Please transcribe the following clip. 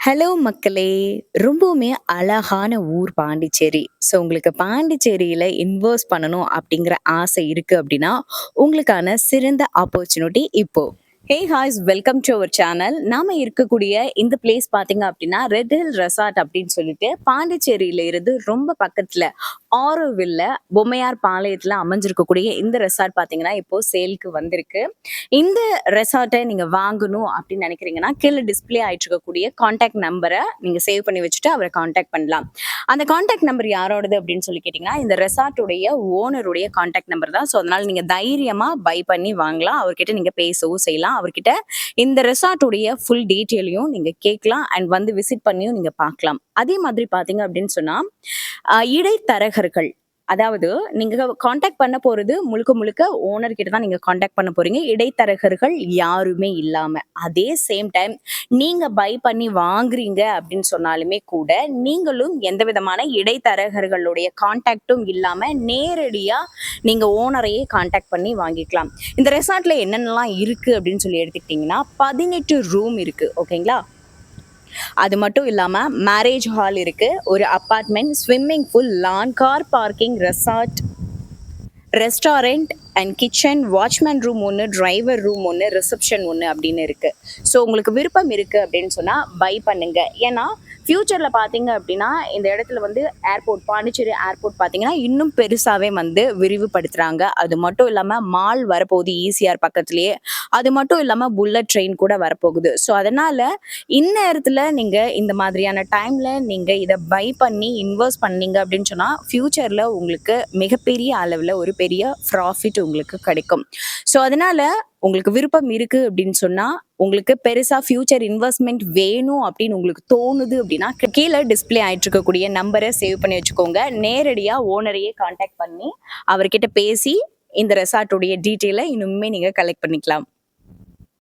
Hello மக்களே! ரொம்பவுமே அழகான ஊர் பாண்டிச்சேரி. ஸோ உங்களுக்கு பாண்டிச்சேரியில இன்வெஸ்ட் பண்ணணும் அப்படிங்கிற ஆசை இருக்கு அப்படின்னா, உங்களுக்கான சிறந்த ஆப்பர்ச்சுனிட்டி இப்போ. ஹே ஹாய்ஸ் வெல்கம் டு அவர் சேனல். நாம இருக்கக்கூடிய இந்த பிளேஸ் பார்த்தீங்க அப்படின்னா, ரெட் ஹில் ரெசார்ட் அப்படின்னு சொல்லிட்டு பாண்டிச்சேரியில இருந்து ரொம்ப பக்கத்துல ஆரோவில்ல பொம்மையார் பாளையத்துல அமைஞ்சிருக்கக்கூடிய இந்த ரெசார்ட் பார்த்தீங்கன்னா, இப்போ சேல்க்கு வந்திருக்கு. இந்த ரெசார்ட்டை நீங்க வாங்கணும் அப்படின்னு நினைக்கிறீங்கன்னா, கீழ டிஸ்ப்ளே ஆயிட்டு இருக்கக்கூடிய கான்டாக்ட் நம்பர நீங்க சேவ் பண்ணி வச்சுட்டு அவர கான்டாக்ட் பண்ணலாம். அந்த கான்டாக்ட் நம்பர் யாரோடது அப்படின்னு சொல்லி கேட்டீங்கன்னா, இந்த ரெசார்ட்டுடைய ஓனருடைய கான்டாக்ட் நம்பர் தான். ஸோ அதனால நீங்க தைரியமா பை பண்ணி வாங்கலாம். அவர்கிட்ட நீங்க பேசவும் செய்யலாம். அவர்கிட்ட இந்த ரெசார்ட்டுடைய ஃபுல் டீட்டெயிலையும் நீங்க கேட்கலாம் அண்ட் வந்து விசிட் பண்ணியும் நீங்க பார்க்கலாம். அதே மாதிரி பார்த்தீங்க அப்படின்னு சொன்னா, இடைத்தரகர்கள் அதாவது நீங்க கான்டாக்ட் பண்ண போறது முழுக்க முழுக்க ஓனர் கிட்ட தான் நீங்க கான்டாக்ட் பண்ண போறீங்க. இடைத்தரகர்கள் யாருமே இல்லாம. அதே சேம் டைம் நீங்க பை பண்ணி வாங்குறீங்க அப்படின்னு சொன்னாலுமே கூட, நீங்களும் எந்த விதமான இடைத்தரகர்களுடைய கான்டாக்ட்டும் இல்லாம நேரடியா நீங்க ஓனரையே கான்டாக்ட் பண்ணி வாங்கிக்கலாம். இந்த ரெசார்ட்ல என்னென்னலாம் இருக்கு அப்படின்னு சொல்லி எடுத்துக்கிட்டீங்கன்னா, 18 ரூம் இருக்கு. ஓகேங்களா? அது மட்டும் இல்லாம மேரேஜ் ஹால் இருக்கு. ஒரு apartment, swimming pool, lawn, car parking, restaurant and kitchen, watchman room ஒன்று, டிரைவர் ரூம் ஒன்று, ரிசப்ஷன் ஒன்று அப்படின்னு இருக்கு. ஸோ உங்களுக்கு விருப்பம் இருக்கு அப்படின்னு சொன்னா பை பண்ணுங்க. ஏன்னா ஃபியூச்சர்ல பாத்தீங்க அப்படின்னா இந்த இடத்துல வந்து ஏர்போர்ட், பாண்டிச்சேரி ஏர்போர்ட் பாத்தீங்கன்னா இன்னும் பெருசாவே வந்து விரிவுபடுத்துறாங்க. அது மட்டும் இல்லாம மால் வரப்போகுது ஈசிஆர் பக்கத்துலயே. அது மட்டும் இல்லாம புல்லட் ட்ரெயின் கூட வரப்போகுது. ஸோ அதனால இந்நேரத்துல நீங்க இந்த மாதிரியான டைம்ல நீங்க இதை பை பண்ணி இன்வெஸ்ட் பண்ணீங்க அப்படின்னு சொன்னா ஃபியூச்சர்ல உங்களுக்கு மிகப்பெரிய அளவுல ஒரு பெரிய ப்ராஃபிட் உங்களுக்கு கிடைக்கும். ஸோ அதனால உங்களுக்கு விருப்பம் இருக்கு அப்படின்னு சொன்னா, உங்களுக்கு பெருசா ஃபியூச்சர் இன்வெஸ்ட்மெண்ட் வேணும் அப்படின்னு உங்களுக்கு தோணுது அப்படின்னா, கீழ டிஸ்ப்ளே ஆயிட்டு இருக்கக்கூடிய நம்பரை சேவ் பண்ணி வச்சுக்கோங்க. நேரடியா ஓனரையே கான்டாக்ட் பண்ணி அவர்கிட்ட பேசி இந்த ரெசார்ட்டுடைய டீட்டெயிலை இன்னுமே நீங்க கலெக்ட் பண்ணிக்கலாம்.